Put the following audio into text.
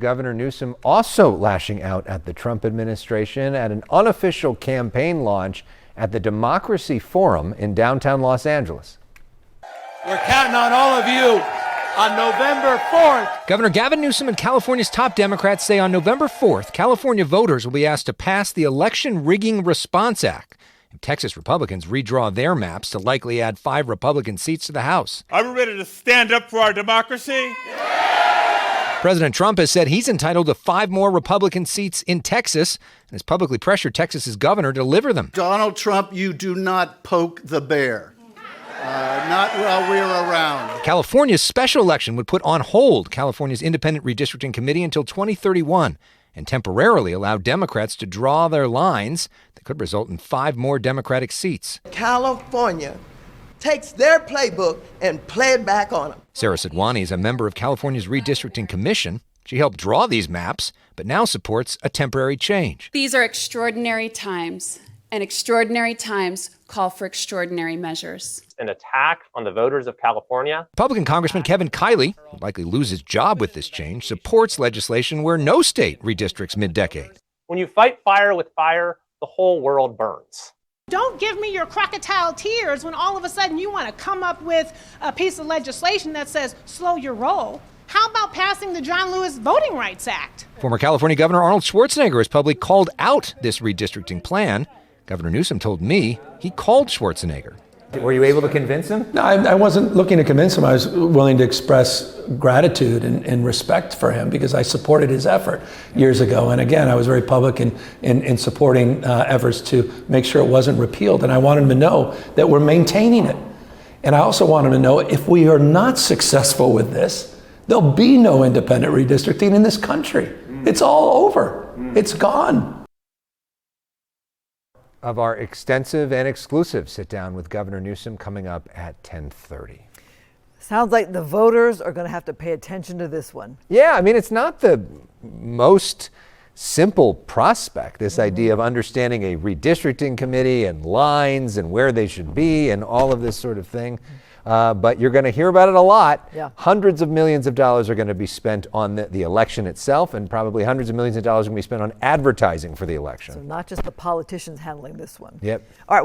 Governor Newsom also lashing out at the Trump administration at an unofficial campaign launch at the Democracy Forum in downtown Los Angeles. We're counting on all of you on November 4th. Governor Gavin Newsom and California's top Democrats say on November 4th, California voters will be asked to pass the Election Rigging Response Act. If Texas Republicans redraw their maps to likely add 5 Republican seats to the House. Are we ready to stand up for our democracy? President Trump has said he's entitled to 5 more Republican seats in Texas and has publicly pressured Texas's governor to deliver them. Donald Trump, you do not poke the bear. Not while we're around. California's special election would put on hold California's independent redistricting committee until 2031 and temporarily allow Democrats to draw their lines that could result in 5 more Democratic seats. California takes their playbook and play it back on them. Sarah Sidwani is a member of California's Redistricting Commission. She helped draw these maps, but now supports a temporary change. These are extraordinary times, and extraordinary times call for extraordinary measures. An attack on the voters of California. Republican Congressman Kevin Kiley, who will likely lose his job with this change, supports legislation where no state redistricts mid-decade. When you fight fire with fire, the whole world burns. Don't give me your crocodile tears when all of a sudden you want to come up with a piece of legislation that says slow your roll. How about passing the John Lewis Voting Rights Act? Former California Governor Arnold Schwarzenegger has publicly called out this redistricting plan. Governor Newsom told me he called Schwarzenegger. Were you able to convince him? No, I wasn't looking to convince him. I was willing to express gratitude and respect for him because I supported his effort years ago. And again, I was very public in supporting efforts to make sure it wasn't repealed. And I wanted him to know that we're maintaining it. And I also want him to know if we are not successful with this, there'll be no independent redistricting in this country. It's all over. It's gone. Of our extensive and exclusive sit-down with Governor Newsom coming up at 10:30. Sounds like the voters are going to have to pay attention to this one. Yeah, I mean, it's not the most simple prospect, this idea of understanding a redistricting committee and lines and where they should be and all of this sort of thing. But you're going to hear about it a lot. Yeah. Hundreds of millions of dollars are going to be spent on the election itself, and probably hundreds of millions of dollars are going to be spent on advertising for the election. So not just the politicians handling this one. Yep. All right.